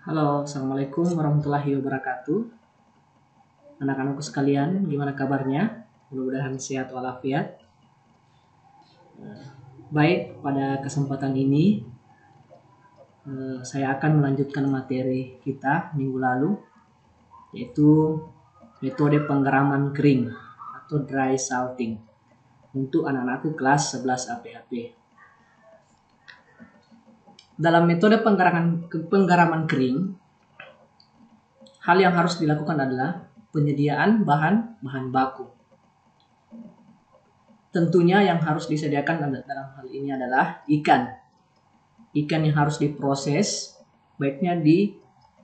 Halo, Assalamualaikum warahmatullahi wabarakatuh. Anak-anakku sekalian, gimana kabarnya? Mudah-mudahan sehat walafiat. Baik, pada kesempatan ini saya akan melanjutkan materi kita minggu lalu, yaitu metode penggaraman kering atau dry salting untuk anak-anakku kelas 11 APAP. Dalam metode penggaraman kering, hal yang harus dilakukan adalah penyediaan bahan baku. Tentunya yang harus disediakan dalam hal ini adalah ikan. Ikan yang harus diproses, baiknya di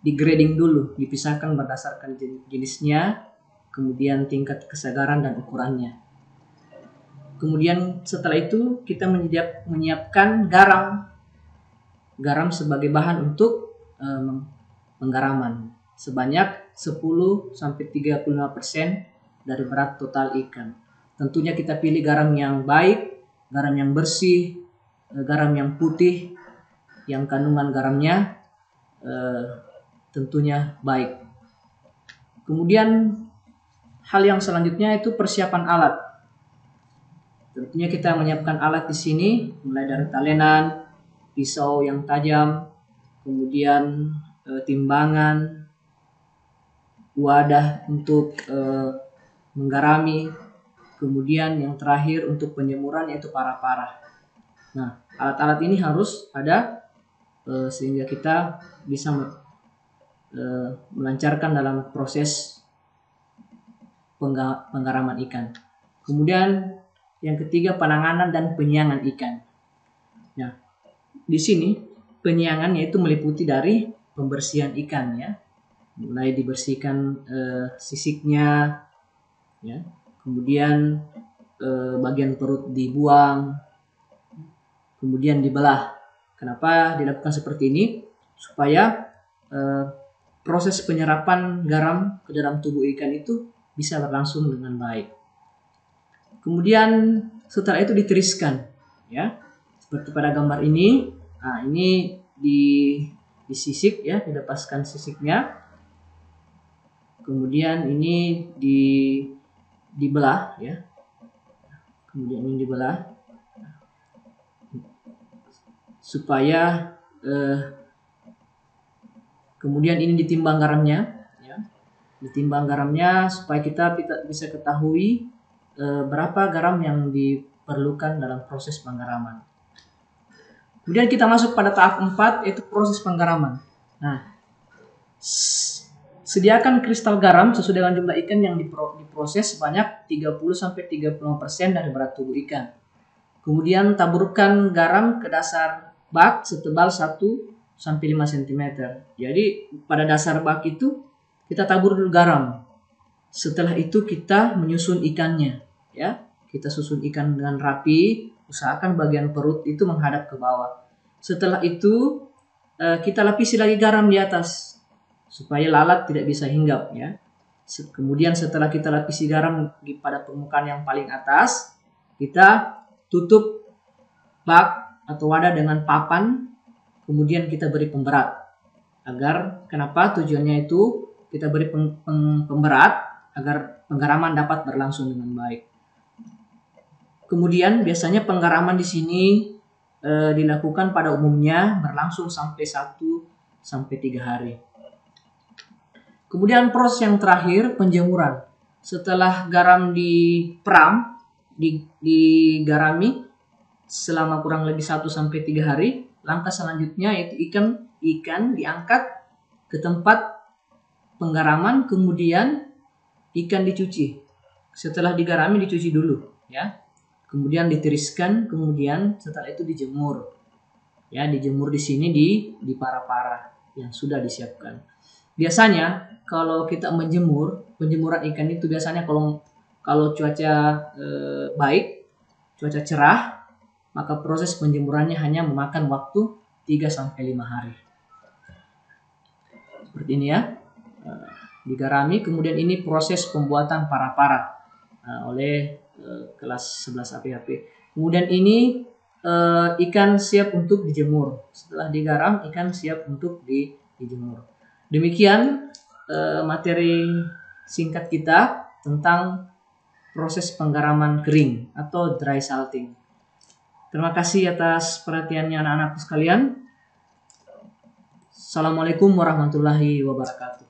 grading dulu, dipisahkan berdasarkan jenisnya, kemudian tingkat kesegaran dan ukurannya. Kemudian setelah itu kita menyiapkan garam sebagai bahan untuk penggaraman sebanyak 10-35% dari berat total ikan. Tentunya kita pilih garam yang baik, garam yang bersih, garam yang putih, yang kandungan garamnya tentunya baik. Kemudian hal yang selanjutnya itu persiapan alat. Tentunya kita menyiapkan alat di sini, mulai dari talenan, pisau yang tajam, kemudian timbangan, wadah untuk menggarami, kemudian yang terakhir untuk penjemuran yaitu para-para. Nah, alat-alat ini harus ada sehingga kita bisa melancarkan dalam proses penggaraman ikan. Kemudian yang ketiga, penanganan dan penyiangan ikan. Nah, di sini penyiangan yaitu meliputi dari pembersihan ikan, ya, mulai dibersihkan sisiknya, ya, kemudian bagian perut dibuang, kemudian dibelah. Kenapa dilakukan seperti ini? Supaya proses penyerapan garam ke dalam tubuh ikan itu bisa berlangsung dengan baik. Kemudian setelah itu ditiriskan, ya, seperti pada gambar ini. Nah, ini disisik, ya, dilepaskan sisiknya. Kemudian ini dibelah, ya. Kemudian ini dibelah supaya kemudian ini ditimbang garamnya, ya. Ditimbang garamnya supaya kita bisa ketahui berapa garam yang diperlukan dalam proses penggaraman. Kemudian kita masuk pada tahap 4, yaitu proses penggaraman. Nah, sediakan kristal garam sesuai dengan jumlah ikan yang diproses sebanyak 30-35% dari berat tubuh ikan. Kemudian taburkan garam ke dasar bak setebal 1-5 cm. Jadi pada dasar bak itu kita tabur dulu garam. Setelah itu kita menyusun ikannya, ya. Kita susun ikan dengan rapi, usahakan bagian perut itu menghadap ke bawah. Setelah itu kita lapisi lagi garam di atas supaya lalat tidak bisa hinggap, ya. Kemudian setelah kita lapisi garam pada permukaan yang paling atas, kita tutup bak atau wadah dengan papan, kemudian kita beri pemberat. Kenapa? Tujuannya itu kita beri pemberat agar penggaraman dapat berlangsung dengan baik. Kemudian biasanya penggaraman di sini dilakukan pada umumnya berlangsung sampai 1-3 hari. Kemudian proses yang terakhir, penjemuran. Setelah garam digarami selama kurang lebih 1-3 hari, langkah selanjutnya yaitu ikan diangkat ke tempat penggaraman, kemudian ikan dicuci. Setelah digarami dicuci dulu, ya. Kemudian ditiriskan, kemudian setelah itu dijemur. Ya, dijemur di sini di para-para yang sudah disiapkan. Biasanya kalau kita penjemuran ikan itu biasanya kalau cuaca baik, cuaca cerah, maka proses penjemurannya hanya memakan waktu 3-5 hari. Seperti ini, ya. Digarami, kemudian ini proses pembuatan para-para oleh kelas 11 APAP. Kemudian ini ikan siap untuk dijemur. Setelah digaram, ikan siap untuk dijemur. Demikian materi singkat kita tentang proses penggaraman kering atau dry salting. Terima kasih atas perhatiannya anak-anakku sekalian. Assalamualaikum warahmatullahi wabarakatuh.